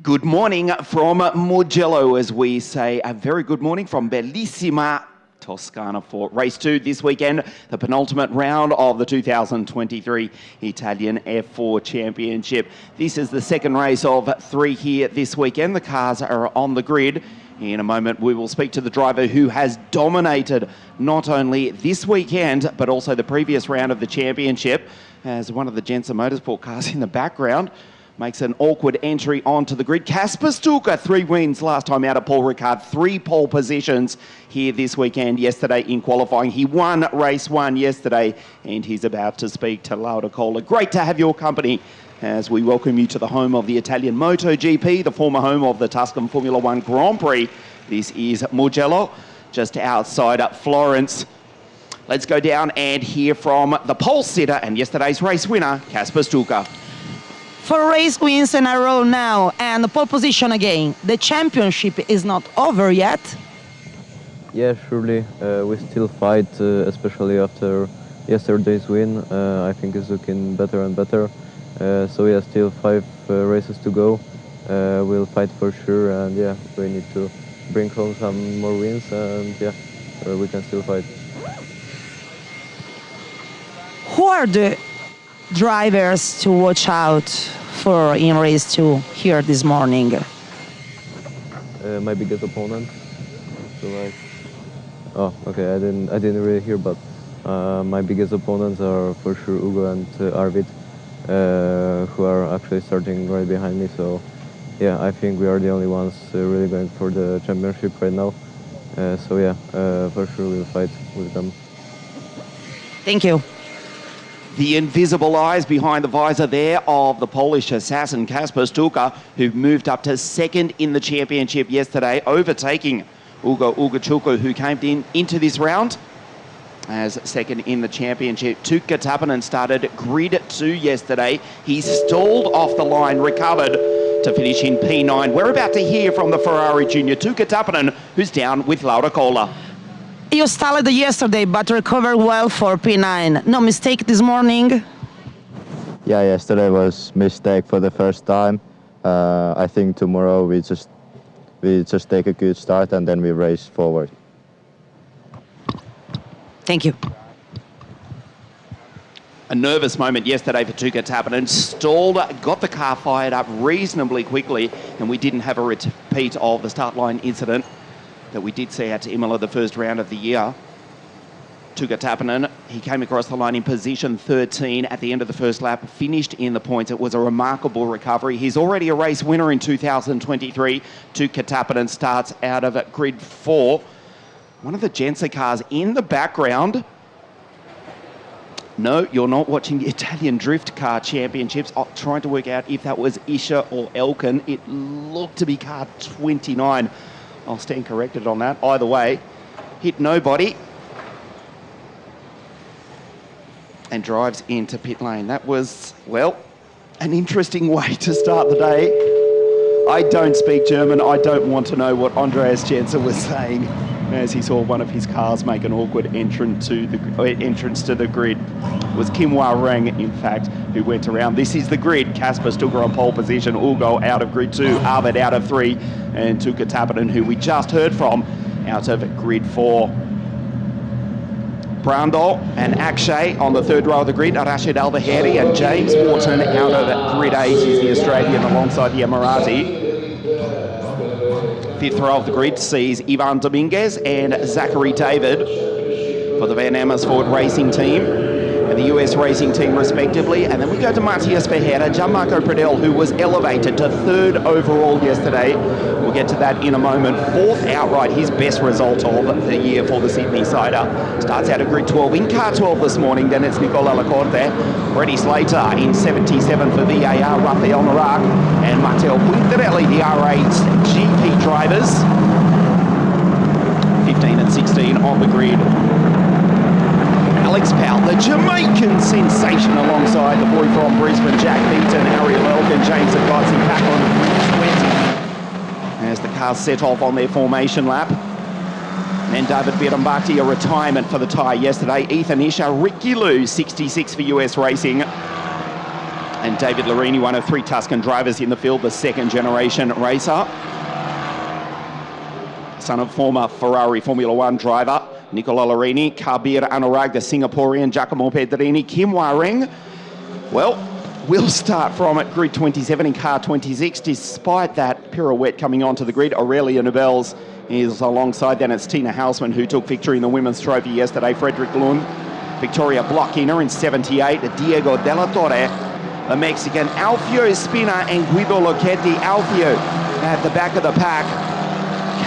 Good morning from Mugello, as we say a very good morning from Bellissima, Toscana for race 2 this weekend, the penultimate round of the 2023 Italian F4 Championship. This is the second race of 3 here this weekend. The cars are on the grid. In a moment, we will speak to the driver who has dominated not only this weekend, but also the previous round of the championship, as one of the Jensen Motorsport cars in the background makes an awkward entry onto the grid. Kasper Stulker, 3 wins last time out at Paul Ricard, 3 pole positions here this weekend. Yesterday in qualifying, he won race 1 yesterday, and he's about to speak to Laura Cola. Great to have your company as we welcome you to the home of the Italian MotoGP, the former home of the Tuscan Formula 1 Grand Prix. This is Mugello, just outside Florence. Let's go down and hear from the pole sitter and yesterday's race winner, Kasper Stulker. 4 race wins in a row now, and the pole position again. The championship is not over yet. Yeah, surely. We still fight, especially after yesterday's win. I think it's looking better and better. So yeah, still 5 races to go. We'll fight for sure, and yeah, we need to bring home some more wins, and yeah, we can still fight. Who are the drivers to watch out for in race 2 here this morning? My biggest opponent. So like, oh, okay, I didn't really hear, but my biggest opponents are for sure Ugo and Arvid, who are actually starting right behind me. So yeah, I think we are the only ones really going for the championship right now. So yeah, for sure we'll fight with them. Thank you. The invisible eyes behind the visor there of the Polish assassin Kasper Stulker, who moved up to 2nd in the championship yesterday, overtaking Ugo Ugochukwu, who came into this round as 2nd in the championship. Tuukka Tappinen started grid 2 yesterday. He stalled off the line, recovered to finish in P9. We're about to hear from the Ferrari junior Tuukka Tappinen, who's down with Laura Cola. You stalled yesterday, but recovered well for P9. No mistake this morning? Yeah, yesterday was mistake for the first time. I think tomorrow we just take a good start and then we race forward. Thank you. A nervous moment yesterday for Tuukka Tappinen. Stalled, got the car fired up reasonably quickly, and we didn't have a repeat of the start line incident that we did see at Imola the first round of the year. Tuukka Tappinen, he came across the line in position 13 at the end of the first lap, finished in the points. It was a remarkable recovery. He's already a race winner in 2023. Tuukka Tappinen starts out of grid 4. One of the Jensen cars in the background. No, you're not watching the Italian Drift Car Championships. I'm trying to work out if that was Isha or Elkin. It looked to be car 29. I'll stand corrected on that. Either way, hit nobody and drives into pit lane. That was, well, an interesting way to start the day. I don't speak German. I don't want to know what Andreas Jensen was saying as he saw one of his cars make an awkward entrance to the grid. It was Kim Wa-Reng, in fact, who went around. This is the grid. Kasper Stulker on pole position, Ugo out of grid 2, Arvid out of 3, and Tuukka Tappinen, who we just heard from, out of grid 4. Brandel and Akshay on the 3rd row of the grid, Rashid Al-Baheri and James Wharton out of grid 8 is the Australian alongside the Emirati. 5th row of the grid sees Ivan Dominguez and Zachary David for the Van Amersfoort racing team and the US racing team respectively. And then we go to Matias Ferreira, Gianmarco Pradel, who was elevated to 3rd overall yesterday. We'll get to that in a moment. 4th outright, his best result of the year for the Sydney Sider. Starts out at grid 12 in car 12 this morning. Then it's Nicola Lacorte, Freddie Slater in 77 for VAR, Rafael Narak and Matteo Quintarelli, the R8 GP drivers. 15 and 16 on the grid. Alex Powell, the Jamaican sensation, alongside the boy from Brisbane, Jack Beaton, Ariel Elkin, James Agotzi back on the 20 as the cars set off on their formation lap. And then David Birumbakti, a retirement for the tyre yesterday. Ethan Isha, Ricky Lou, 66 for US Racing. And David Larini, one of 3 Tuscan drivers in the field, the second generation racer. Son of former Ferrari Formula One driver, Nicola Larini, Kabir Anurag, the Singaporean, Giacomo Pedrini, Kim Waring. Well, we'll start from at grid 27 in car 26. Despite that pirouette coming onto the grid, Aurelia Nobels is alongside. Then it's Tina Hausman, who took victory in the women's trophy yesterday. Frederick Lund, Victoria Blockiner in 78. Diego Della Torre, the Mexican. Alfio Spina and Guido Locchetti. Alfio at the back of the pack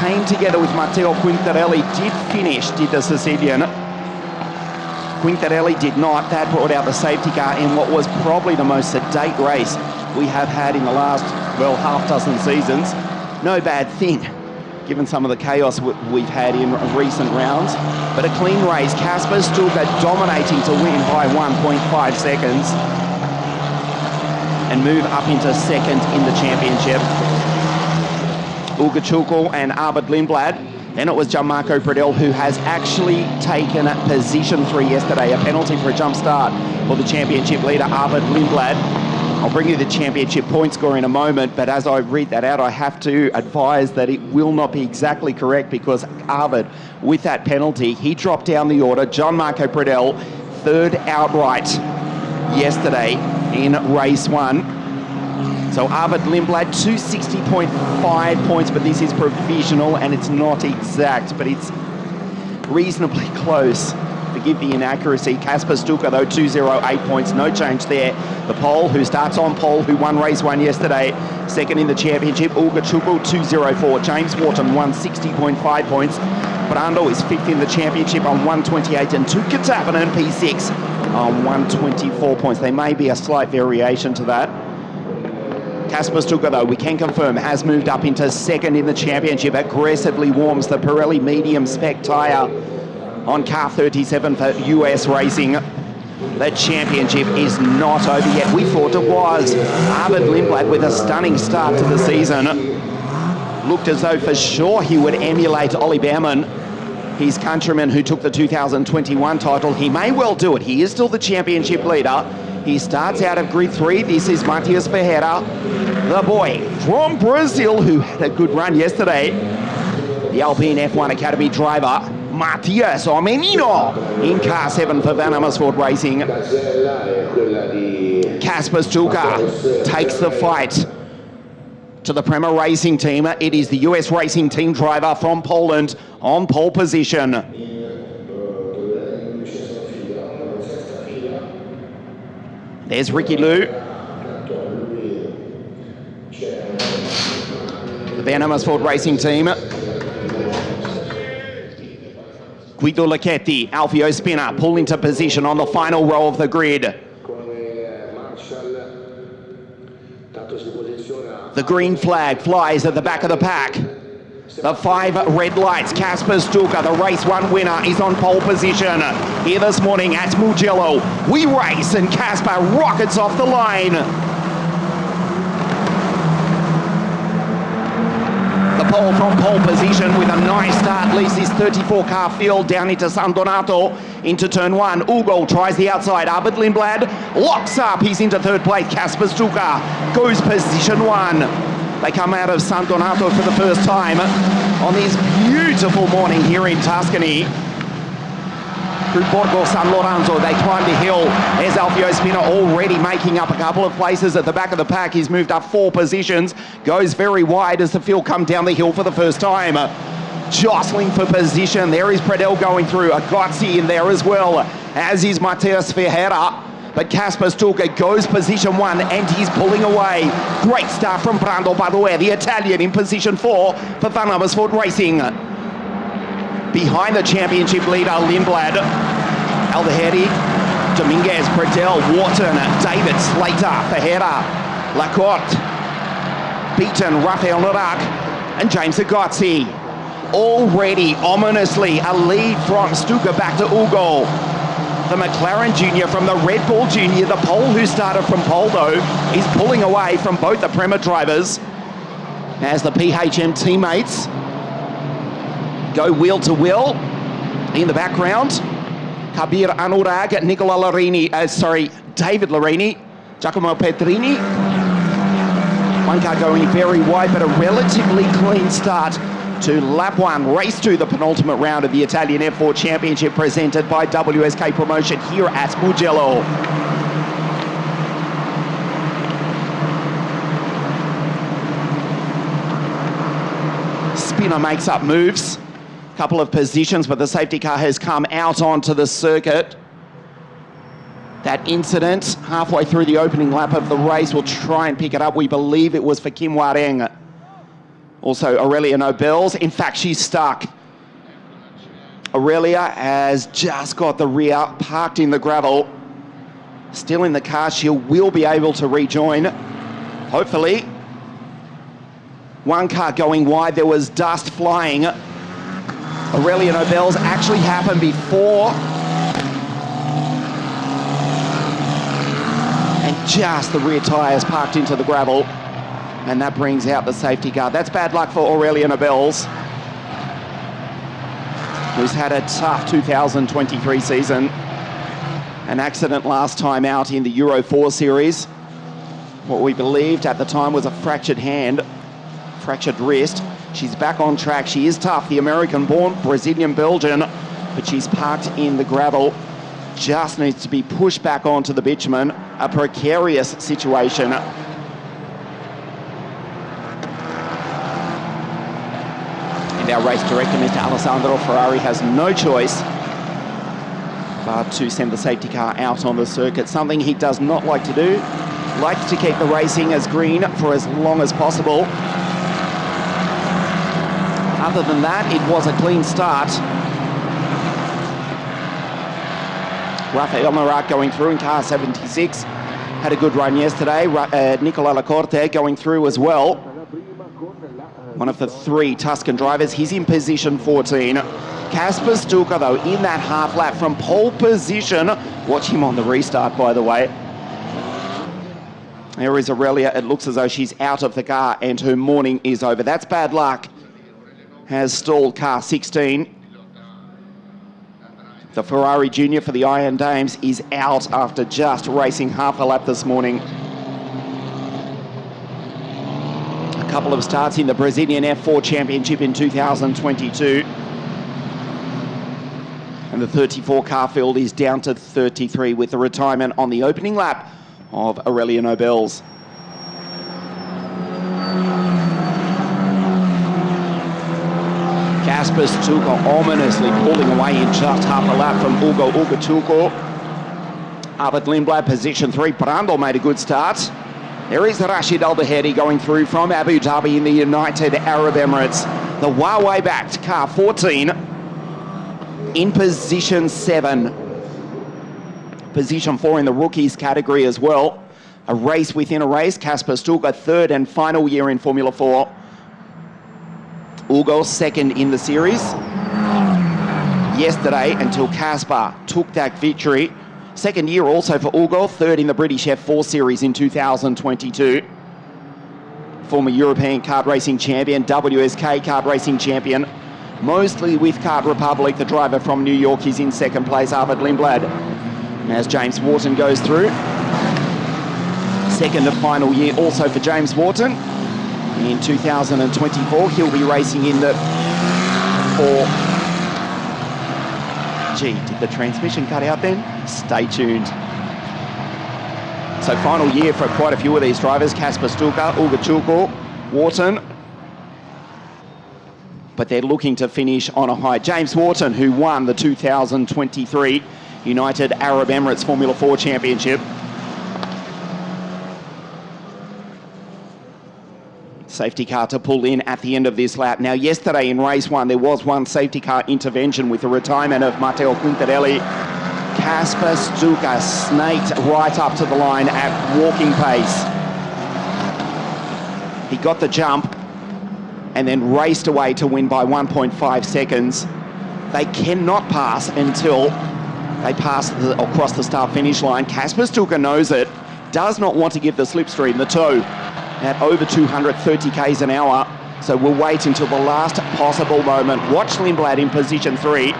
came together with Matteo Quintarelli. Did finish, did the Sicilian. Quintarelli did not. That brought out the safety car in what was probably the most sedate race we have had in the last, well, half dozen seasons. No bad thing, given some of the chaos we've had in recent rounds. But a clean race. Kasper Stuka dominating to win by 1.5 seconds and move up into second in the championship. Uga Chukwu and Arvid Lindblad. Then it was Gianmarco Pradel, who has actually taken position 3 yesterday, a penalty for a jump start for the championship leader, Arvid Lindblad. I'll bring you the championship point score in a moment, but as I read that out, I have to advise that it will not be exactly correct, because Arvid, with that penalty, he dropped down the order. Gianmarco Pradel, 3rd outright yesterday in race 1. So Arvid Lindblad, 260.5 points, but this is provisional and it's not exact, but it's reasonably close. Forgive the inaccuracy. Kasper Stuka, though, 208 points, no change there. The Pole, who starts on pole, who won race 1 yesterday, second in the championship. Uga Chukwu, 204. James Wharton, 160.5 points. Brando is 5th in the championship on 128, and Tuukka Tappinen, P6, on 124 points. There may be a slight variation to that. Kasper Stuka, though, we can confirm, has moved up into second in the championship. Aggressively warms the Pirelli medium spec tyre on car 37 for US Racing. The championship is not over yet. We thought it was. Arvid Lindblad, with a stunning start to the season, looked as though for sure he would emulate Ollie Behrman, his countryman who took the 2021 title. He may well do it. He is still the championship leader. He starts out of grid 3. This is Matias Ferreira, the boy from Brazil, who had a good run yesterday. The Alpine F1 Academy driver, Matias Omenino, in car 7 for Van Amersfoort Racing. Kasper Stuka takes the fight to the Prema Racing team. It is the US Racing team driver from Poland on pole position. There's Ricky Liu. The Van Amersfoort Racing team. Guido Locchetti, Alfio Spina pull into position on the final row of the grid. The green flag flies at the back of the pack. The 5 red lights. Kasper Stuka, the race 1 winner, is on pole position here this morning at Mugello. We race and Kasper rockets off the line. The pole from pole position with a nice start leads his 34 car field down into San Donato into turn 1. Ugo tries the outside. Arvid Lindblad locks up. He's into 3rd place. Kasper Stuka goes position 1. They come out of San Donato for the first time on this beautiful morning here in Tuscany. Through Borgo San Lorenzo, they climb the hill. There's Alfio Spina already making up a couple of places at the back of the pack. He's moved up 4 positions, goes very wide as the field come down the hill for the first time. Jostling for position. There is Pradel going through. Agozzi in there as well, as is Matias Ferreira. But Kasper Stuka goes position 1 and he's pulling away. Great start from Brando, by the way, the Italian, in position 4 for Van Amersfoort Racing. Behind the championship leader, Lindblad, Aldeherdi, Dominguez, Pradel, Wharton, David, Slater, Ferreira, Lacorte, Beaton, Rafael Norak, and James Agozzi. Already, ominously, a lead from Stuka back to Ugo. The McLaren Junior from the Red Bull Junior, the Pole who started from pole though, is pulling away from both the Prema drivers as the PHM teammates go wheel to wheel. In the background, Kabir Anurag, David Larini, Giacomo Pedrini. One car going very wide, but a relatively clean start to lap 1, race 2, the penultimate round of the Italian F4 Championship presented by WSK Promotion here at Mugello. Spinner makes up moves, couple of positions, but the safety car has come out onto the circuit. That incident halfway through the opening lap of the race, will try and pick it up. We believe it was for Kim Wareng. Also Aurelia Nobels. In fact, she's stuck. Aurelia has just got the rear parked in the gravel. Still in the car, she will be able to rejoin, hopefully. One car going wide, there was dust flying. Aurelia Nobels actually happened before. And just the rear tyres parked into the gravel. And that brings out the safety car. That's bad luck for Aurelia Nobels, who's had a tough 2023 season. An accident last time out in the Euro 4 series. What we believed at the time was a fractured hand, fractured wrist. She's back on track. She is tough, the American-born Brazilian-Belgian, but she's parked in the gravel. Just needs to be pushed back onto the bitumen. A precarious situation. And our race director, Mr. Alessandro Ferrari, has no choice but to send the safety car out on the circuit, something he does not like to do. Likes to keep the racing as green for as long as possible. Other than that, it was a clean start. Rafael Marat going through in car 76. Had a good run yesterday. Nicola Lacorte going through as well. One of the 3 Tuscan drivers. He's in position 14. Kasper Stuka, though, in that half lap from pole position. Watch him on the restart, by the way. There is Aurelia. It looks as though she's out of the car and her morning is over. That's bad luck. Has stalled car 16. The Ferrari Junior for the Iron Dames is out after just racing half a lap this morning. A couple of starts in the Brazilian F4 Championship in 2022. And the 34 car field is down to 33 with the retirement on the opening lap of Aurelia Nobels. Kasper Stuka ominously pulling away in just half a lap from Ugo Ugatuko. Arvid Lindblad, position 3. Brando made a good start. There is Rashid Al-Dahedi going through from Abu Dhabi in the United Arab Emirates. The Huawei-backed car 14 in position 7. Position 4 in the rookies category as well. A race within a race. Kasper Stuka, 3rd and final year in Formula 4. Ugo, 2nd in the series. Yesterday, until Kasper took that victory. 2nd year also for Ugo, 3rd in the British F4 series in 2022. Former European kart racing champion, WSK kart racing champion. Mostly with Kart Republic, the driver from New York is in 2nd place, Arvid Lindblad. As James Wharton goes through. 2nd and final year also for James Wharton. In 2024, he'll be racing in the Gee, did the transmission cut out then? Stay tuned. So final year for quite a few of these drivers. Kasper Stuka, Ugachukwu, Wharton. But they're looking to finish on a high. James Wharton, who won the 2023 United Arab Emirates Formula 4 Championship. Safety car to pull in at the end of this lap. Now, yesterday in race 1, there was one safety car intervention with the retirement of Matteo Quintarelli. Kasper Stuka snaked right up to the line at walking pace. He got the jump and then raced away to win by 1.5 seconds. They cannot pass until they pass across the start-finish line. Kasper Stuka knows it, does not want to give the slipstream the tow at over 230 k's an hour. So we'll wait until the last possible moment. Watch Lindblad in position 3.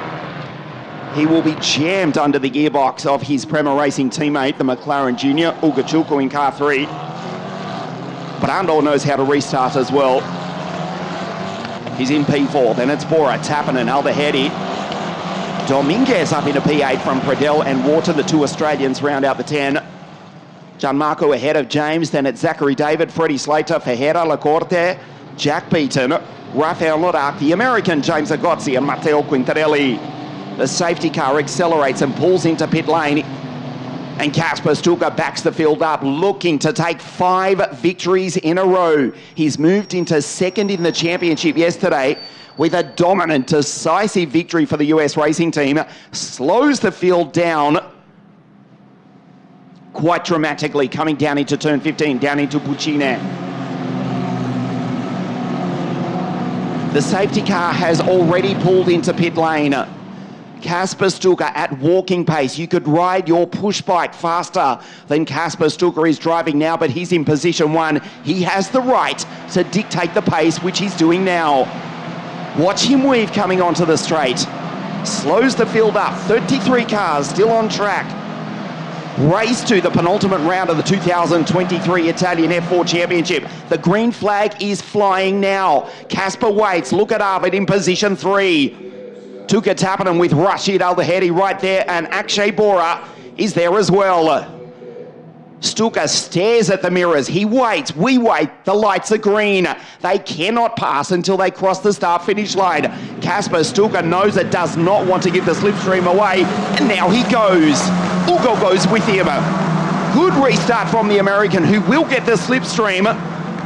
He will be jammed under the gearbox of his Prema Racing teammate, the McLaren Junior, Ugachuku in car 3. Brando knows how to restart as well. He's in P4, then it's Bora, Tappan and Alderheady. Dominguez up into P8 from Pradell and Wharton, the 2 Australians round out the 10. Gianmarco ahead of James, then it's Zachary David, Freddie Slater, Ferreira, Lacorte, Jack Beaton, Rafael Nodak, the American James Agozzi and Matteo Quintarelli. The safety car accelerates and pulls into pit lane. And Kasper Stuka backs the field up, looking to take 5 victories in a row. He's moved into second in the championship yesterday with a dominant, decisive victory for the US racing team. Slows the field down quite dramatically, coming down into turn 15, down into Puccine. The safety car has already pulled into pit lane. Kasper Stuka at walking pace. You could ride your push bike faster than Kasper Stuka is driving now, but he's in position 1. He has the right to dictate the pace, which he's doing now. Watch him weave coming onto the straight. Slows the field up. 33 cars still on track. Race to the penultimate round of the 2023 Italian F4 Championship. The green flag is flying now. Kasper waits. Look at Arvid in position 3. Tuka Tappanen with Rashid Alderheady right there, and Akshay Bora is there as well. Stuka stares at the mirrors. He waits. We wait. The lights are green. They cannot pass until they cross the start-finish line. Kasper Stuka knows it, does not want to give the slipstream away, and now he goes. Ugo goes with him. Good restart from the American, who will get the slipstream.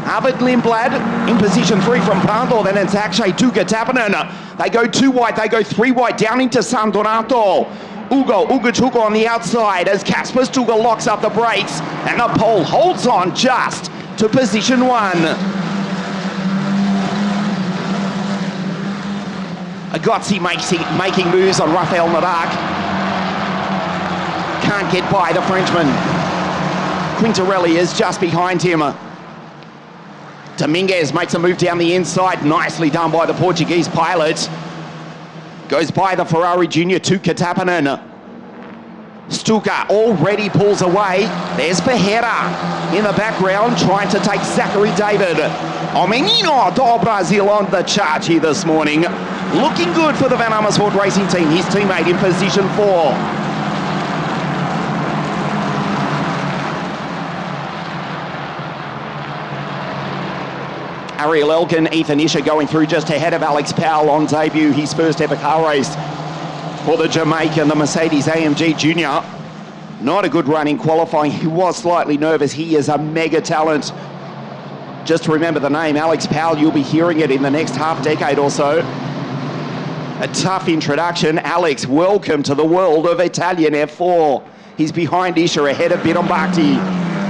Arvid Lindblad in position 3 from Brando, then it's Akshay Tuka Tappanen. They go 2 wide, they go 3 wide, down into San Donato. Ugachuku on the outside as Kasper Stuka locks up the brakes, and the pole holds on just to position 1. Agozzi making moves on Rafael Nadak. Can't get by the Frenchman. Quintarelli is just behind him. Dominguez makes a move down the inside. Nicely done by the Portuguese pilot. Goes by the Ferrari Junior Tuka Tappanen. Stuka already pulls away. There's Ferreira in the background trying to take Zachary David. O Menino do Brasil on the charge here this morning. Looking good for the Van Amersfoort Racing Team. His teammate in position 4. Ariel Elkin, Ethan Isher going through just ahead of Alex Powell on debut, his first ever car race for the Jamaican, the Mercedes AMG Junior. Not a good run in qualifying. He was slightly nervous. He is a mega talent. Just remember the name, Alex Powell. You'll be hearing it in the next half decade or so. A tough introduction. Alex, welcome to the world of Italian F4. He's behind Isher, ahead of Bidombakti.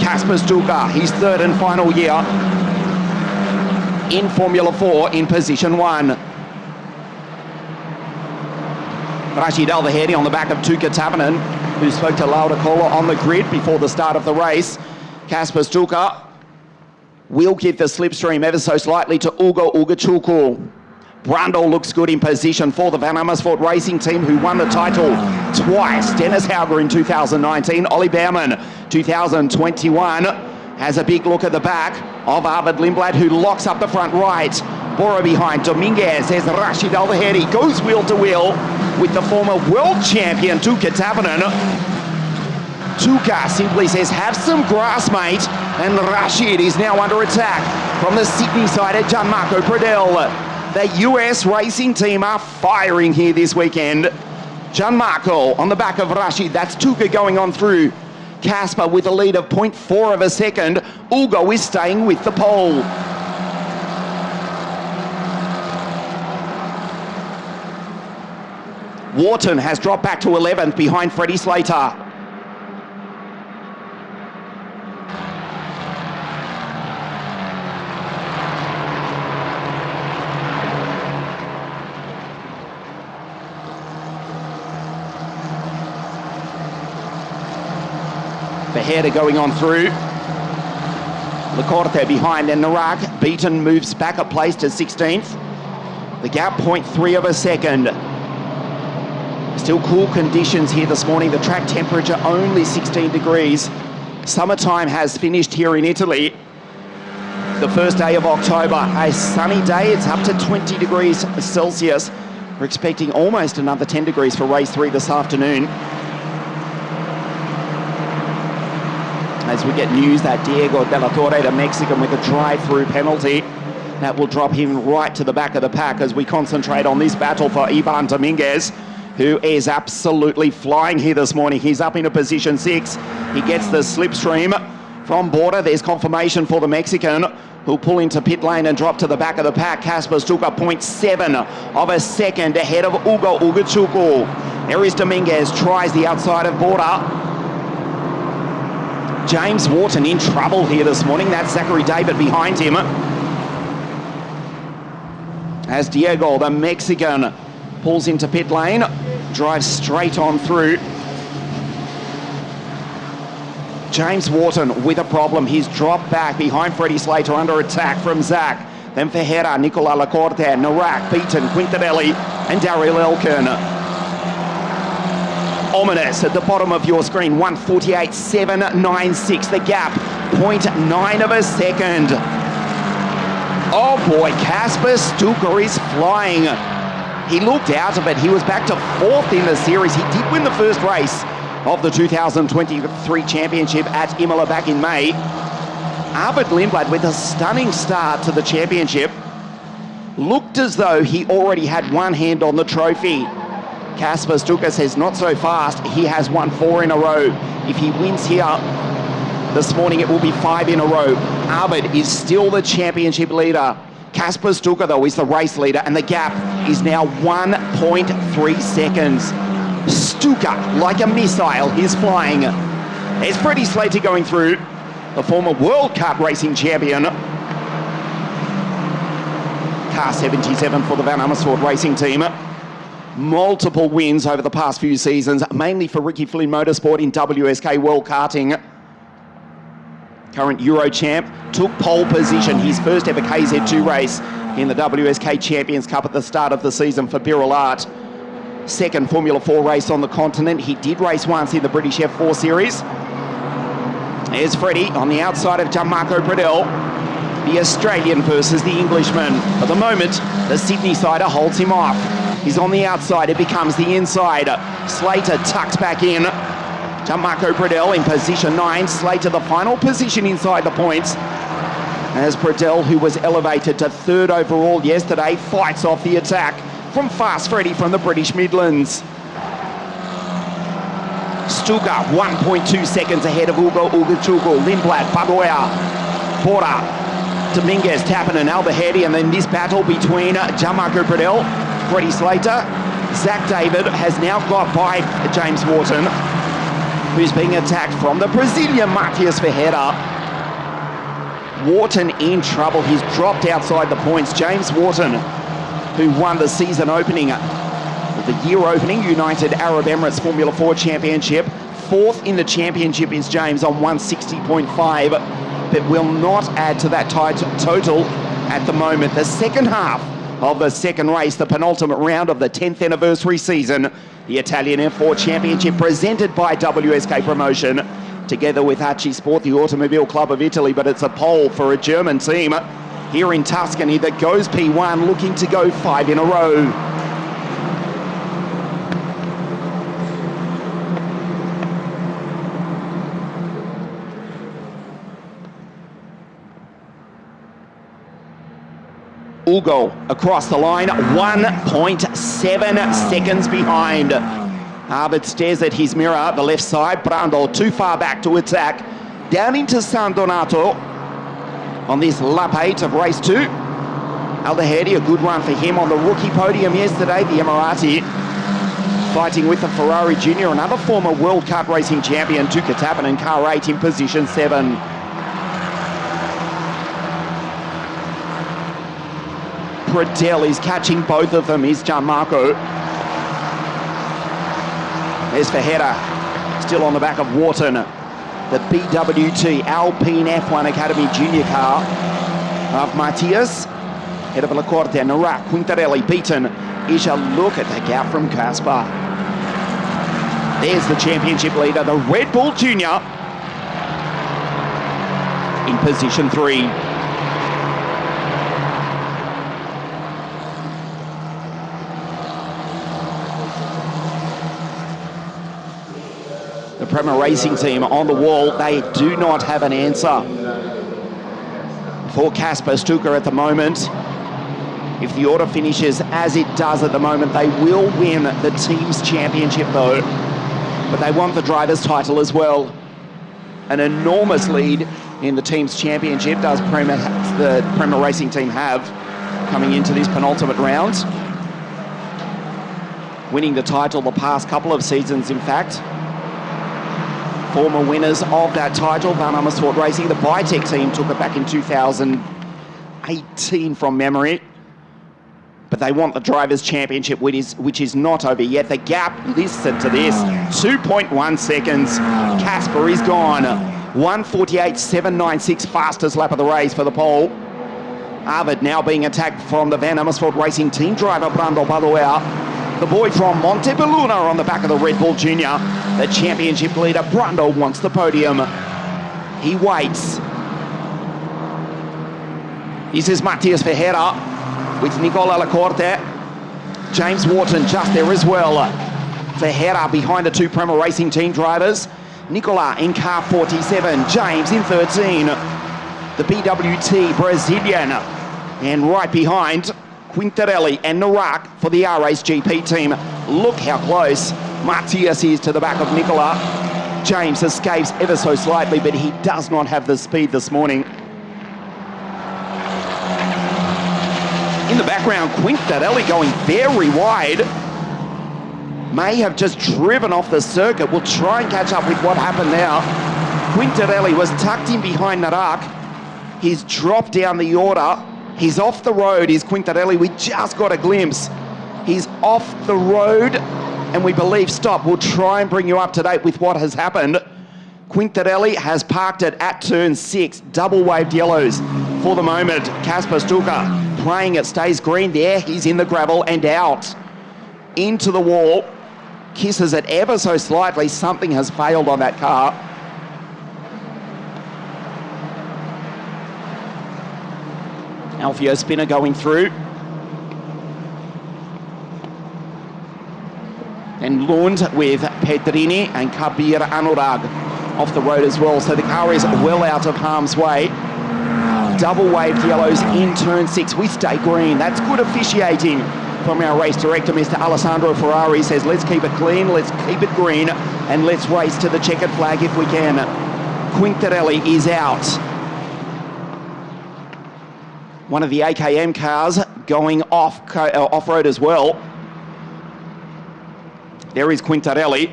Kasper Stuka, his 3rd and final year in Formula 4 in position 1. Rashid Alderheady on the back of Tuka Tappanen, who spoke to Laura Cola on the grid before the start of the race. Kasper Stuka will give the slipstream ever so slightly to Ugachuku. Brundle looks good in position for the Van Amersfoort Racing Team, who won the title twice. Dennis Hauger in 2019, Ollie Baumann 2021. Has a big look at the back of Arvid Lindblad, who locks up the front right. Bora behind. Dominguez. There's Rashid Alderheady. Goes wheel to wheel with the former world champion Tuka Tappanen. Tuka simply says, have some grass, mate. And Rashid is now under attack from the Sydney side at Gianmarco Pradell. The US racing team are firing here this weekend. Gianmarco on the back of Rashid. That's Tuka going on through. Kasper with a lead of 0.4 of a second. Ugo is staying with the pole. Wharton has dropped back to 11th behind Freddie Slater. Ferreira going on through. Lacorte behind, and Narak. Beaton moves back a place to 16th. The gap 0.3 of a second. Still cool conditions here this morning. The track temperature only 16 degrees. Summertime has finished here in Italy. The first day of October, a sunny day. It's up to 20 degrees Celsius. We're expecting almost another 10 degrees for race 3 this afternoon. As we get news that Diego de la Torre, the Mexican, with a drive-through penalty, that will drop him right to the back of the pack as we concentrate on this battle for Ivan Dominguez, who is absolutely flying here this morning. He's up into position 6. He gets the slipstream from border. There's confirmation for the Mexican, who'll pull into pit lane and drop to the back of the pack. Kasper Stuka, 0.7 of a second ahead of Ugo Ugochukwu. There is Dominguez, tries the outside of border. James Wharton in trouble here this morning. That's Zachary David behind him. As Diego, the Mexican, pulls into pit lane, drives straight on through. James Wharton with a problem. He's dropped back behind Freddie Slater under attack from Zach. Then Ferreira, Nicola Lacorte, Narak, Beaton, Quintarelli, and Daryl Elkin. Ominous at the bottom of your screen, 1:48.796. The gap, 0.9 of a second. Oh boy, Kasper Stuka is flying. He looked out of it. He was back to 4th in the series. He did win the first race of the 2023 championship at Imola back in May. Arvid Lindblad, with a stunning start to the championship, looked as though he already had one hand on the trophy. Kasper Stuka says not so fast. He has won 4 in a row. If he wins here this morning, it will be 5 in a row. Arvid is still the championship leader. Kasper Stuka, though, is the race leader, and the gap is now 1.3 seconds. Stuka, like a missile, is flying. There's Freddie Slater going through, the former World Cup racing champion. Car 77 for the Van Amersfoort racing team. Multiple wins over the past few seasons, mainly for Ricky Flynn Motorsport in WSK World Karting. Current Euro champ, took pole position, his first ever KZ2 race in the WSK Champions Cup at the start of the season for Birol Art. Second Formula 4 race on the continent. He did race once in the British F4 Series. There's Freddie on the outside of Gianmarco Pradel. The Australian versus the Englishman. At the moment, the Sydney sider holds him off. He's on the outside, it becomes the inside. Slater tucks back in. Gianmarco Pradel in position 9. Slater the final position inside the points. As Pradel, who was elevated to 3rd overall yesterday, fights off the attack from Fast Freddy from the British Midlands. Stuka, 1.2 seconds ahead of Ugo Ugochukwu, Lindblad, Pagoya, Porter, Dominguez, Tappan and Albuquerque, and then this battle between Gianmarco Pradel, Freddie Slater. Zach David has now got by James Wharton, who's being attacked from the Brazilian Matias Ferreira. Wharton in trouble. He's dropped outside the points. James Wharton, who won the season opening, the year opening United Arab Emirates Formula 4 Championship. 4th in the championship is James on 160.5, but will not add to that total at the moment. The second half of the second race, the penultimate round of the 10th anniversary season, the Italian F4 Championship presented by WSK Promotion, together with Acci Sport, the Automobile Club of Italy, but it's a pole for a German team here in Tuscany that goes P1, looking to go 5 in a row. Ugo across the line, 1.7 seconds behind. Arvid stares at his mirror, the left side. Brando too far back to attack. Down into San Donato on this lap 8 of race 2. Albuquerque, a good run for him on the rookie podium yesterday, the Emirati. Fighting with the Ferrari Junior, another former World Cup racing champion, Tuka Tappan in car 8 in position 7. Pradel is catching both of them, is Gianmarco. There's Ferreira, still on the back of Wharton. The BWT Alpine F1 Academy junior car of Matthias. Head of Lacorte, Narak, Quintarelli, Beaton. Is a look at the gap from Kasper. There's the championship leader, the Red Bull Junior, in position 3. The Prema Racing team on the wall, they do not have an answer for Kasper Stuka at the moment. If the order finishes as it does at the moment, they will win the team's championship though. But they want the driver's title as well. An enormous lead in the team's championship does the Prema Racing team have coming into this penultimate round. Winning the title the past couple of seasons, in fact. Former winners of that title, Van Amersfoort Racing. The Bitec team took it back in 2018 from memory. But they want the Drivers' Championship, which is not over yet. The gap, listen to this, 2.1 seconds. Kasper is gone. 1:48.796, fastest lap of the race for the pole. Arvid now being attacked from the Van Amersfoort Racing team driver, Brando Badoer. The boy from Montebelluna on the back of the Red Bull Junior. The championship leader, Brando, wants the podium. He waits. This is Matthias Ferreira with Nicola Lacorte. James Wharton just there as well. Ferreira behind the two Prema Racing team drivers. Nicola in car 47, James in 13. The BWT Brazilian. And right behind, Quintarelli and Narak for the R-Race GP team. Look how close Matthias is to the back of Nicola. James escapes ever so slightly, but he does not have the speed this morning. In the background, Quintarelli going very wide. May have just driven off the circuit. We'll try and catch up with what happened now. Quintarelli was tucked in behind Narak. He's dropped down the order. He's off the road, is Quintarelli. We just got a glimpse. He's off the road, and we believe stop. We'll try and bring you up to date with what has happened. Quintarelli has parked it at turn 6. Double waved yellows for the moment. Kasper Stuka playing it, stays green there. He's in the gravel and out. Into the wall. Kisses it ever so slightly. Something has failed on that car. Alfio Spinner going through. And Lund with Pedrini and Kabir Anurag off the road as well. So the car is well out of harm's way. Double waved yellows in turn 6. We stay green. That's good officiating from our race director, Mr. Alessandro Ferrari. Says, let's keep it clean, let's keep it green, and let's race to the checkered flag if we can. Quintarelli is out. One of the AKM cars going off-road as well. There is Quintarelli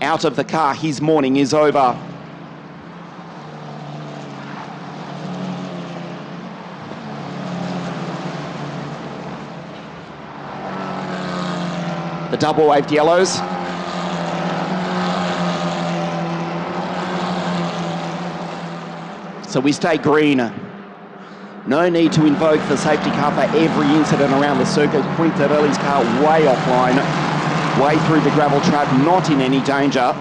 out of the car. His morning is over. The double waved yellows. So we stay green. No need to invoke the safety car for every incident around the circuit. Quintarelli's car way offline, way through the gravel trap, not in any danger.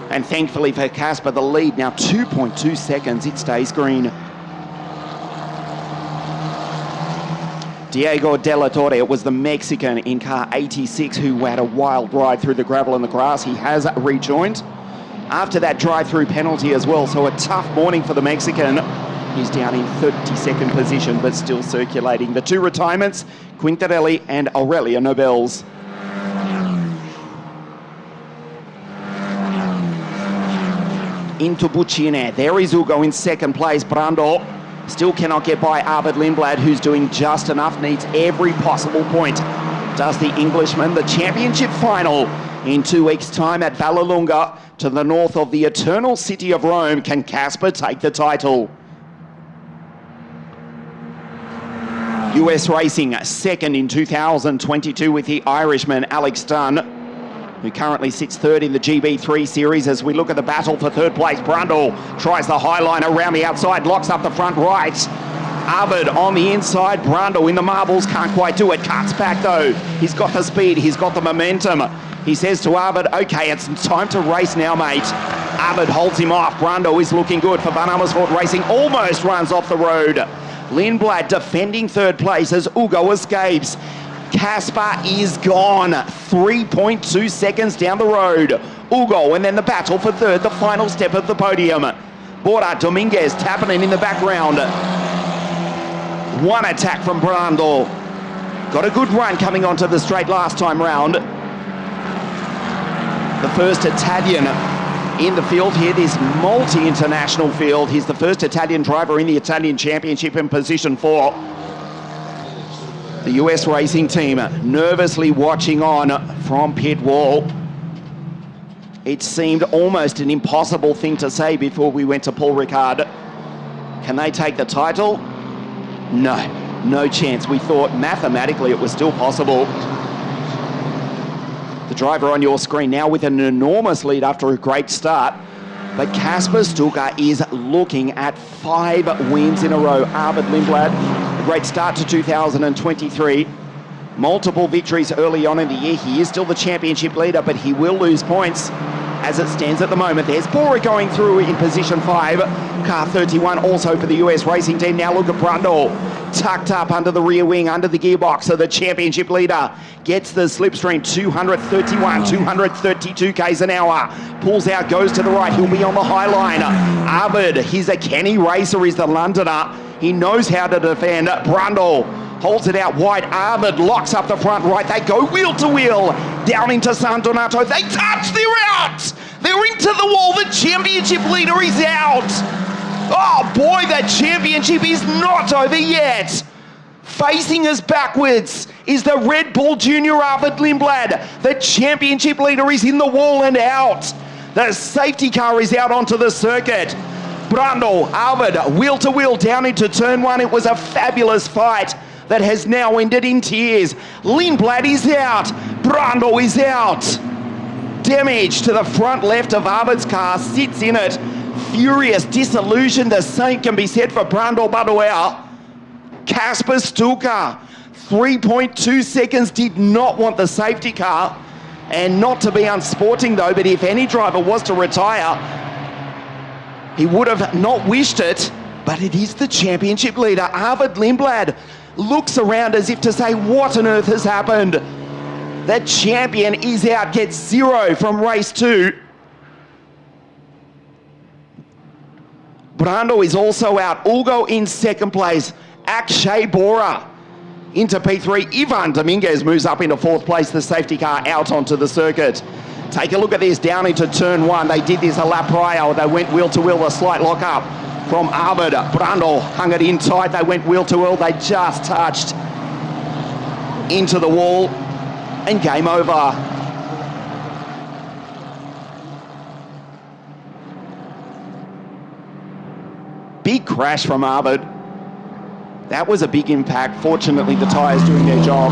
And thankfully for Kasper, the lead now 2.2 seconds. It stays green. Diego De La Torre, it was the Mexican in car 86 who had a wild ride through the gravel and the grass. He has rejoined after that drive-through penalty as well. So a tough morning for the Mexican. He's down in 32nd position, but still circulating. The two retirements, Quintarelli and Aurelia Nobels. Into Buccine. There is Ugo in second place. Brando still cannot get by Arvid Lindblad, who's doing just enough, needs every possible point. Does the Englishman. The championship final in 2 weeks' time at Vallelunga to the north of the eternal city of Rome. Can Kasper take the title? US Racing second in 2022 with the Irishman Alex Dunn, who currently sits third in the GB3 series. As we look at the battle for third place, Brundle tries the high line around the outside, locks up the front right. Arvid on the inside, Brundle in the marbles, can't quite do it, cuts back though. He's got the speed, he's got the momentum. He says to Arvid, okay, it's time to race now, mate. Arvid holds him off. Brando is looking good for Van Amersfoort Racing. Almost runs off the road. Lindblad defending third place as Ugo escapes. Casper is gone. 3.2 seconds down the road. Ugo, and then the battle for third, the final step of the podium. Bora Dominguez tapping in the background. One attack from Brando. Got a good run coming onto the straight last time round. The first Italian in the field here, this multi-international field. He's the first Italian driver in the Italian Championship in position 4. The US racing team nervously watching on from pit wall. It seemed almost an impossible thing to say before we went to Paul Ricard. Can they take the title? No chance. We thought mathematically it was still possible. The driver on your screen now with an enormous lead after a great start. But Kasper Stuka is looking at 5 wins in a row. Arvid Lindblad, a great start to 2023. Multiple victories early on in the year. He is still the championship leader, but he will lose points as it stands at the moment. There's Bora going through in position 5. Car 31 also for the US racing team. Now look at Brundle, tucked up under the rear wing, under the gearbox. So the championship leader gets the slipstream, 231, 232 k's an hour. Pulls out, goes to the right. He'll be on the high line. Arvid, he's a canny racer, he's the Londoner. He knows how to defend. Brundle holds it out wide. Arvid locks up the front right. They go wheel to wheel down into San Donato. They touch, they're out. They're into the wall. The championship leader is out. Oh boy, the championship is not over yet. Facing us backwards is the Red Bull Junior Arvid Lindblad. The championship leader is in the wall and out. The safety car is out onto the circuit. Brando, Arvid, wheel to wheel down into turn 1. It was a fabulous fight that has now ended in tears. Lindblad is out. Brando is out. Damage to the front left of Arvid's car, sits in it. Furious, disillusioned. The same can be said for Brando Badoer. Kasper Stuka, 3.2 seconds, did not want the safety car. And not to be unsporting though, but if any driver was to retire, he would have not wished it, but it is the championship leader. Arvid Lindblad looks around as if to say, what on earth has happened? The champion is out, gets 0 from race 2. Brando is also out. Ugo in second place. Akshay Bora into P3. Ivan Dominguez moves up into 4th place. The safety car out onto the circuit. Take a look at this down into turn 1. They did this a lap prior. They went wheel to wheel, a slight lock up from Arvid. Brando hung it in tight. They went wheel to wheel. They just touched into the wall and game over. Big crash from Arvid. That was a big impact. Fortunately, the tyres doing their job.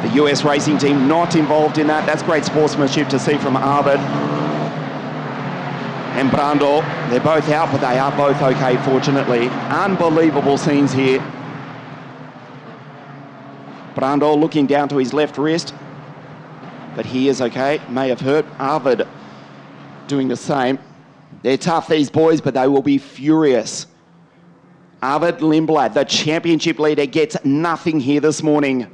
The US racing team not involved in that. That's great sportsmanship to see from Arvid and Brando. They're both out, but they are both okay, fortunately. Unbelievable scenes here. Brando looking down to his left wrist, but he is okay. May have hurt. Arvid doing the same. They're tough, these boys, but they will be furious. Arvid Lindblad, the championship leader, gets nothing here this morning.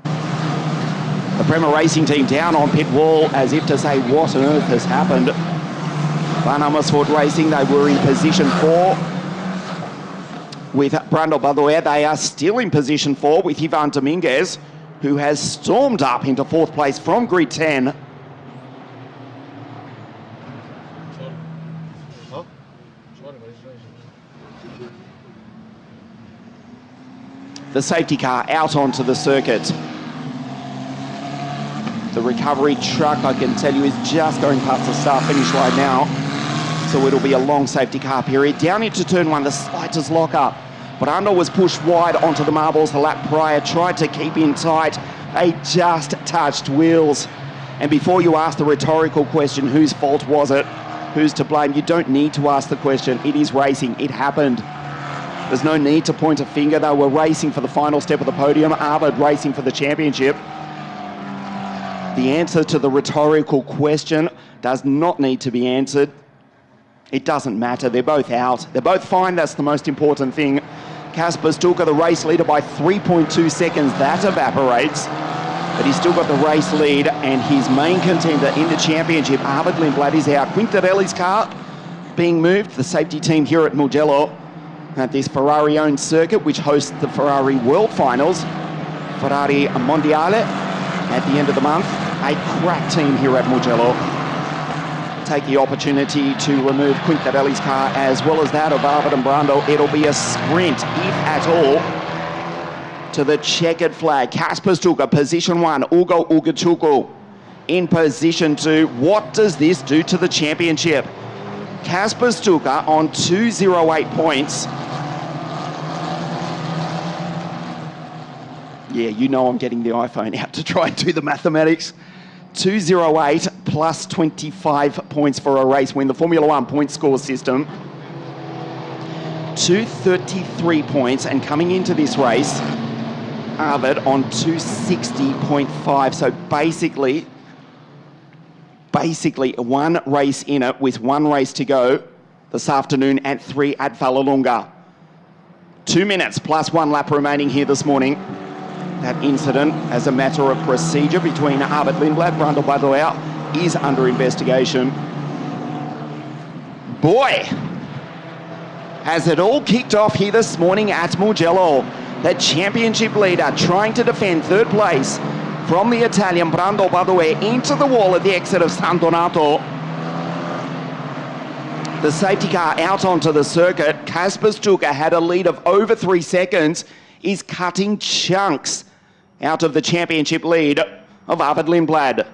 The Prema Racing team down on pit wall as if to say, what on earth has happened? Van Amersfoort Racing, they were in position 4. With Brando Badoer, they are still in position 4 with Ivan Dominguez, who has stormed up into 4th place from grid 10. The safety car out onto the circuit. The recovery truck, I can tell you, is just going past the start-finish line now. So it'll be a long safety car period. Down into turn 1, the slightest lock-up. Brando was pushed wide onto the marbles the lap prior, tried to keep in tight. They just touched wheels. And before you ask the rhetorical question, whose fault was it? Who's to blame? You don't need to ask the question. It is racing. It happened. There's no need to point a finger. They were racing for the final step of the podium. Arvid racing for the championship. The answer to the rhetorical question does not need to be answered. It doesn't matter. They're both out. They're both fine. That's the most important thing. Kasper Stulka, the race leader, by 3.2 seconds. That evaporates. But he's still got the race lead, and his main contender in the championship, Arvid Lindblad, is out. Quintarelli's car being moved. The safety team here at Mugello at this Ferrari-owned circuit, which hosts the Ferrari World Finals, Ferrari Mondiale, at the end of the month. A crack team here at Mugello. Take the opportunity to remove Quintarelli's car as well as that of Arvid and Brando. It'll be a sprint, if at all, to the checkered flag. Kasper Stulka, position 1. Ugo Ugachuku in position 2. What does this do to the championship? Kasper Stulka on 208 points. Yeah, you know I'm getting the iPhone out to try and do the mathematics. 208 plus 25 points for a race win. The Formula One point score system. 233 points, and coming into this race, Arvid on 260.5. So basically one race in it with one race to go this afternoon at 3 at Vallelunga. 2 minutes plus 1 lap remaining here this morning. That incident, as a matter of procedure between Arvid Lindblad, Brando Badouer, is under investigation. Boy, has it all kicked off here this morning at Mugello. The championship leader trying to defend third place from the Italian Brando Badouer into the wall at the exit of San Donato. The safety car out onto the circuit. Kasper Stulka had a lead of over 3 seconds, is cutting chunks out of the championship lead of Arvid Lindblad.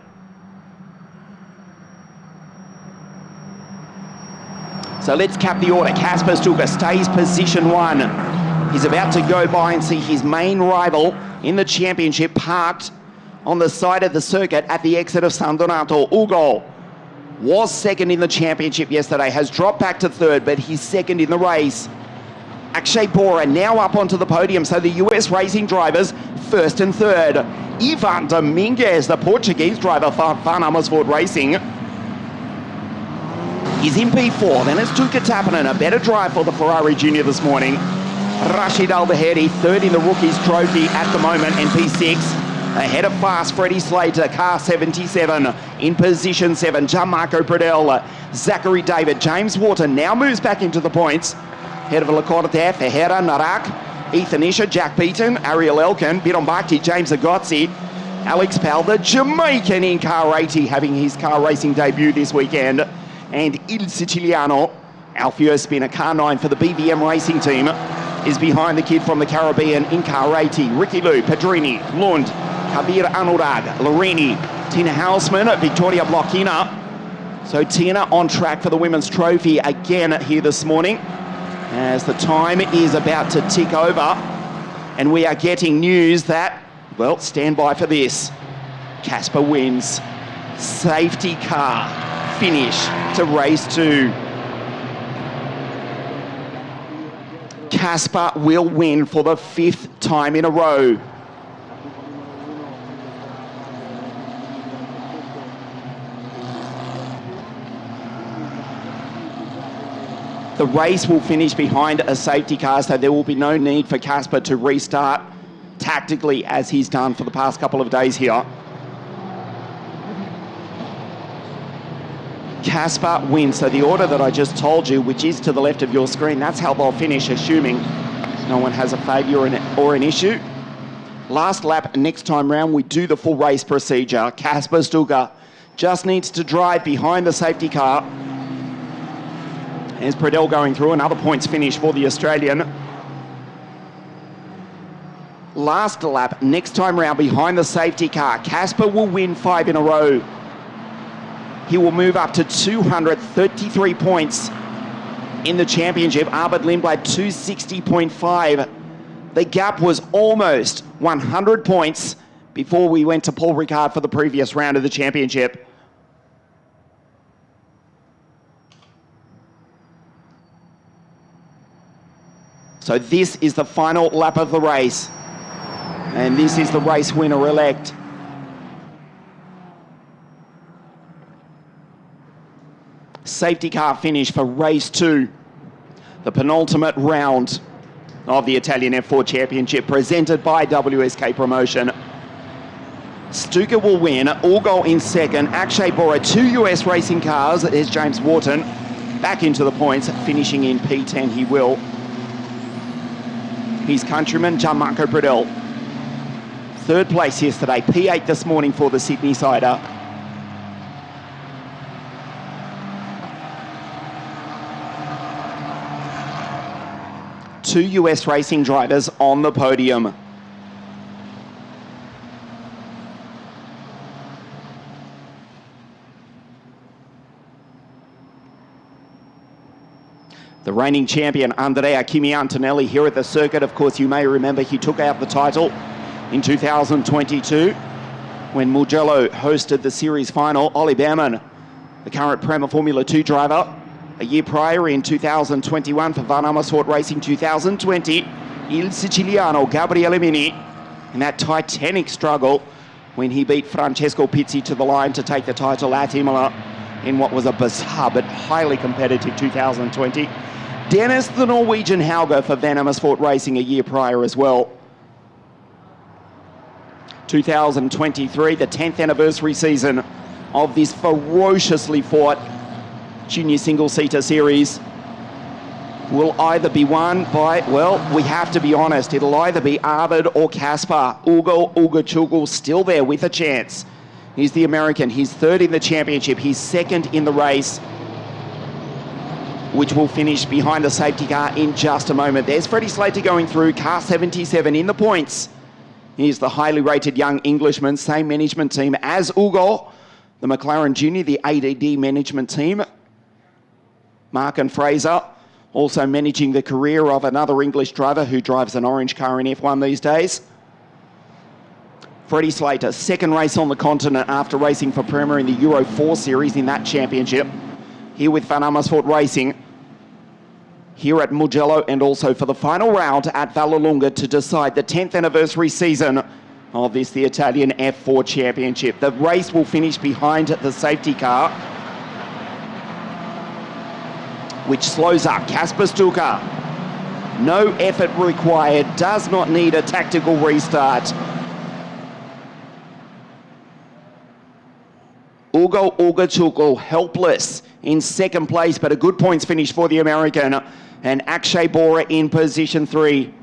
So let's cap the order. Kasper Stulka stays position 1. He's about to go by and see his main rival in the championship parked on the side of the circuit at the exit of San Donato. Ugo was second in the championship yesterday, has dropped back to third, but he's second in the race. Akshay Bora now up onto the podium, so the US racing drivers first and third. Ivan Dominguez, the Portuguese driver for Van Amersfoort Racing, is in P4. Then it's Tuukka Tappinen, a better drive for the Ferrari Junior this morning. Rashid Al-Bahedi, third in the Rookies Trophy at the moment, in P6. Ahead of fast Freddie Slater, car 77. In position 7, Gianmarco Pradel, Zachary David, James Wharton now moves back into the points. Head of Lacorte, Ferreira, Narak, Ethan Isher, Jack Beaton, Ariel Elkin, Bidon Bakhti, James Agozzi, Alex Powell, the Jamaican in car 80, having his car racing debut this weekend. And Il Siciliano, Alfio Spina, car 9 for the BVM racing team, is behind the kid from the Caribbean in car 80. Ricky Lou, Pedrini, Lund, Kabir Anurag, Lorini, Tina Hausman, Victoria Blockina. So Tina on track for the Women's Trophy again here this morning, as the time is about to tick over, and we are getting news that, well, stand by for this. Kasper wins. Safety car finish to race 2. Kasper will win for the 5th time in a row. The race will finish behind a safety car, so there will be no need for Kasper to restart tactically as he's done for the past couple of days here. Kasper wins. So the order that I just told you, which is to the left of your screen, that's how they'll finish, assuming no one has a failure or an issue. Last lap, next time round, we do the full race procedure. Kasper Stulka just needs to drive behind the safety car. There's Pradel going through, another points finish for the Australian. Last lap, next time round, behind the safety car. Kasper will win 5 in a row. He will move up to 233 points in the championship. Arvid Lindblad, 260.5. The gap was almost 100 points before we went to Paul Ricard for the previous round of the championship. So this is the final lap of the race. And this is the race winner-elect. Safety car finish for race 2. The penultimate round of the Italian F4 Championship presented by WSK Promotion. Stuka will win, Ugo in second, Akshay Bora, 2 US racing cars. There's James Wharton back into the points, finishing in P10 he will. His countryman, Gianmarco Bradell. 3rd place yesterday, P8 this morning for the Sydney sider. Two US racing drivers on the podium. The reigning champion, Andrea Kimi Antonelli, here at the circuit. Of course, you may remember he took out the title in 2022 when Mugello hosted the series final. Ollie Behrman, the current Prema Formula 2 driver, a year prior in 2021 for Van Amersfoort Racing 2020, Il Siciliano Gabriele Mini in that titanic struggle when he beat Francesco Pizzi to the line to take the title at Imola in what was a bizarre but highly competitive 2020. Dennis, the Norwegian Hauger for Van Amersfoort Racing a year prior as well. 2023, the 10th anniversary season of this ferociously fought junior single-seater series will either be won by, well, we have to be honest, it'll either be Arvid or Kasper. Ugo Chugel still there with a chance. He's the American. He's 3rd in the championship. He's 2nd in the race, which will finish behind the safety car in just a moment. There's Freddie Slater going through, car 77 in the points. He's the highly rated young Englishman, same management team as Ugo, the McLaren Junior, the ADD management team. Mark and Fraser also managing the career of another English driver who drives an orange car in F1 these days. Freddie Slater, 2nd race on the continent after racing for Prema in the Euro 4 series in that championship. Here with Van Amersfoort Racing, here at Mugello, and also for the final round at Vallelunga to decide the 10th anniversary season of this, the Italian F4 Championship. The race will finish behind the safety car, which slows up Kasper Stuka. No effort required, does not need a tactical restart. Ugo Chugel helpless in 2nd place, but a good points finish for the American. And Akshay Bora in position 3.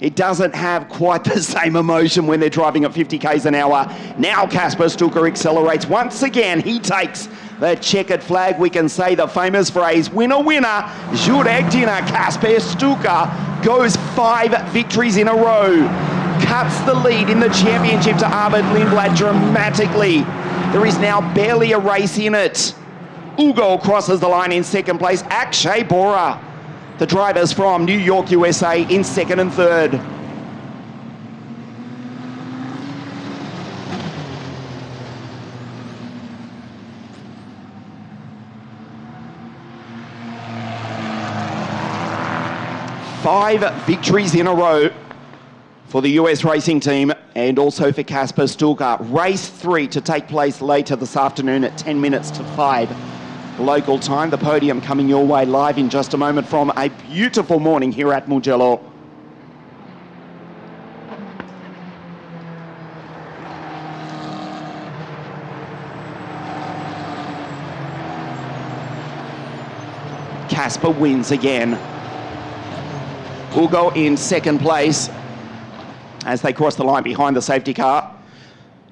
It doesn't have quite the same emotion when they're driving at 50 k's an hour. Now Kasper Stuka accelerates once again. He takes the checkered flag. We can say the famous phrase, winner, winner, Jurek Dina. Kasper Stuka goes 5 victories in a row. Cuts the lead in the championship to Arvid Lindblad dramatically. There is now barely a race in it. Ugo crosses the line in 2nd place. Akshay Bora, the drivers from New York, USA, in 2nd and 3rd. Five victories in a row for the US racing team and also for Kasper Stuka. Race 3 to take place later this afternoon at 10 minutes to 5 local time. The podium coming your way live in just a moment from a beautiful morning here at Mugello. Kasper wins again. Ugo in 2nd place as they cross the line behind the safety car.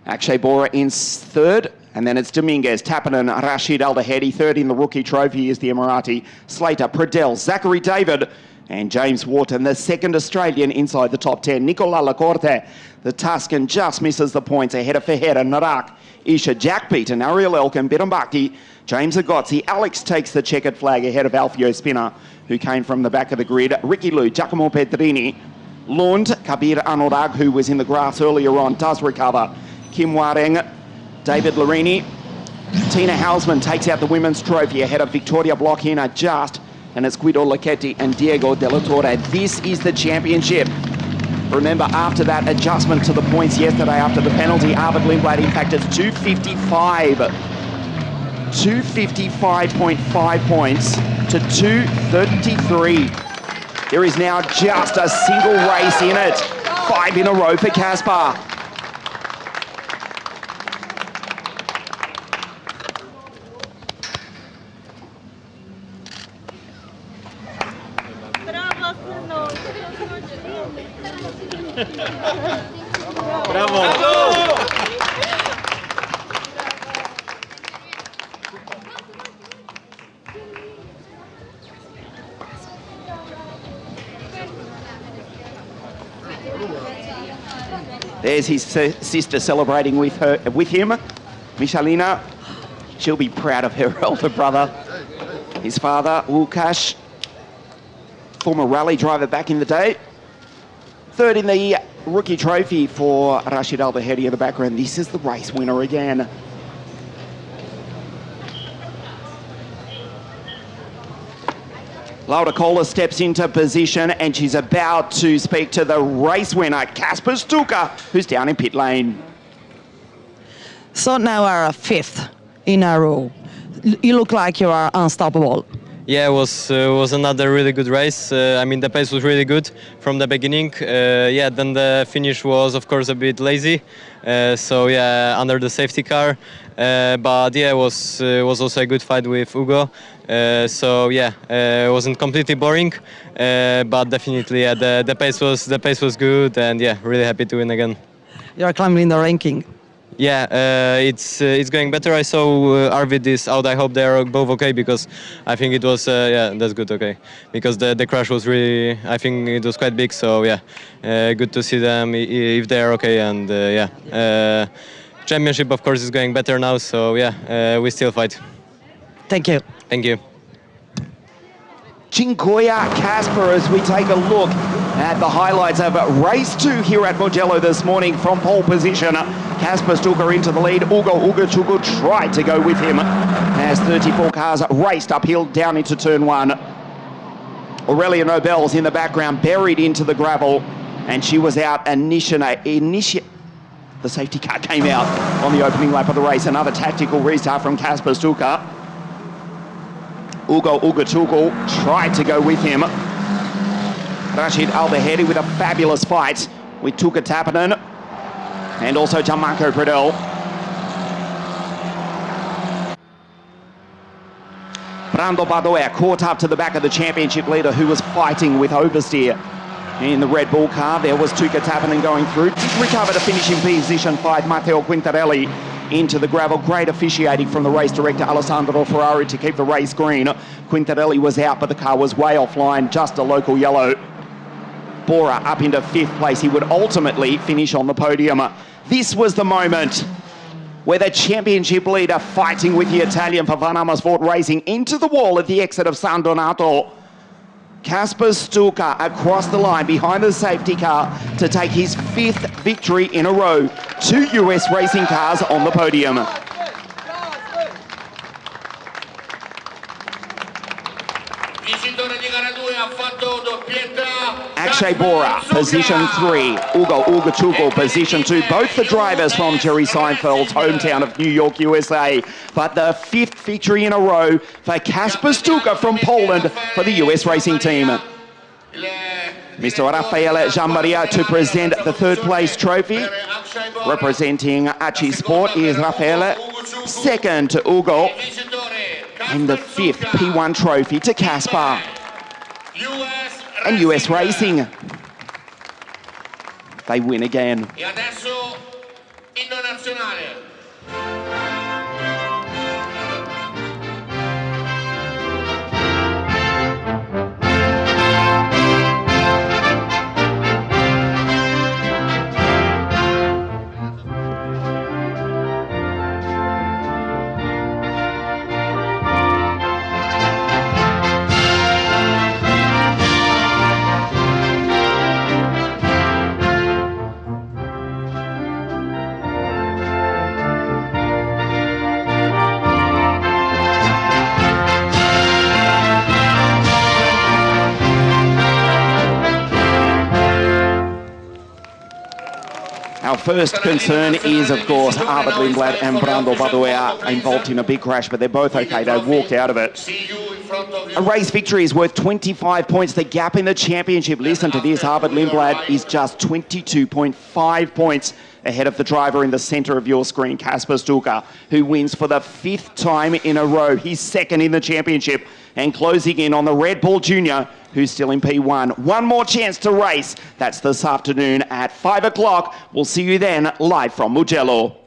Akshay Bora in 3rd. And then it's Dominguez, Tappanen, Rashid Al-Dahedi. 3rd in the rookie trophy is the Emirati. Slater, Pradell, Zachary David, and James Wharton, the 2nd Australian inside the top 10. Nicola Lacorte, the Tuscan, just misses the points ahead of Ferreira, Narak, Isha, Jack Beaton, Ariel Elkin, Bidambaki, James Agozzi. Alex takes the checkered flag ahead of Alfio Spinner, who came from the back of the grid. Ricky Liu, Giacomo Pedrini, Lund, Kabir Anurag, who was in the grass earlier on, does recover. Kim Wareng, David Larini. Tina Hausman takes out the women's trophy ahead of Victoria Blochina, just and it's Guido Lucchetti and Diego Della Torre. This is the championship. Remember, after that adjustment to the points yesterday after the penalty, Arvid Lindblad, in fact, it's 255. 255.5 points to 233. There is now just a single race in it. 5 in a row for Kaspar. There's his sister celebrating with him, Michalina. She'll be proud of her older brother. His father, Łukasz, former rally driver back in the day. Third in the rookie trophy for Rashid Al-Bahedi in the background. This is the race winner again. Laura Kohler steps into position and she's about to speak to the race winner, Kasper Stuka, who's down in pit lane. So now our 5th in a row. You look like you are unstoppable. Yeah, it was another really good race. I mean, the pace was really good from the beginning. Yeah, then the finish was, of course, a bit lazy. So yeah, under the safety car. But yeah, it was also a good fight with Ugo. So yeah, it wasn't completely boring, but definitely yeah, the pace was good, and yeah, really happy to win again. You are climbing the ranking. Yeah, it's going better. I saw Arvid is out. I hope they are both okay, because I think it was yeah, that's good. Okay, because the crash was really, I think it was quite big. So yeah, good to see them if they are okay. And yeah, championship of course is going better now. So yeah, we still fight. Thank you. Thank you. Cinquoia Kasper, as we take a look at the highlights of race 2 here at Mugello this morning from pole position. Kasper Stuka into the lead. Ugo Ugochukwu tried to go with him as 34 cars raced uphill down into turn 1. Aurelia Nobel's in the background, buried into the gravel, and she was out the safety car came out on the opening lap of the race. Another tactical restart from Kasper Stuka. Ugo Ugochukwu tried to go with him. Rashid Al-Bahedi with a fabulous fight with Tuka Tappinen and also Gianmarco Pradel. Brando Badoer caught up to the back of the championship leader, who was fighting with oversteer in the Red Bull car. There was Tuka Tappinen going through. Did recover to finish in position 5, Matteo Quintarelli into the gravel. Great officiating from the race director Alessandro Ferrari to keep the race green. Quintarelli was out, but the car was way offline, just a local yellow. Bora up into 5th place. He would ultimately finish on the podium. This was the moment where the championship leader, fighting with the Italian for Van Amersfoort Racing, into the wall at the exit of San Donato. Kasper Stuka across the line behind the safety car to take his 5th victory in a row. 2 US racing cars on the podium. Akshay Bora, position 3. Ugo Ugochukwu, position 2. Both the drivers from Jerry Seinfeld's hometown of New York, USA. But the 5th victory in a row for Kasper Stuka from Poland for the US racing team. Mr. Raffaele Gianmaria to present the 3rd place trophy. Representing Aci Sport is Raffaele. 2nd to Ugo. And the 5th P1 trophy to Kasper. And US Racing. They win again. E adesso inno nazionale. Our first concern is, of course, Arvid Lindblad and Brando Badoer involved in a big crash, but they're both okay. They walked out of it. A race victory is worth 25 points. The gap in the championship, listen to this, Arvid Lindblad is just 22.5 points ahead of the driver in the centre of your screen, Kasper Stuka, who wins for the 5th time in a row. He's second in the championship and closing in on the Red Bull Junior, who's still in P1. One more chance to race. That's this afternoon at 5 o'clock. We'll see you then live from Mugello.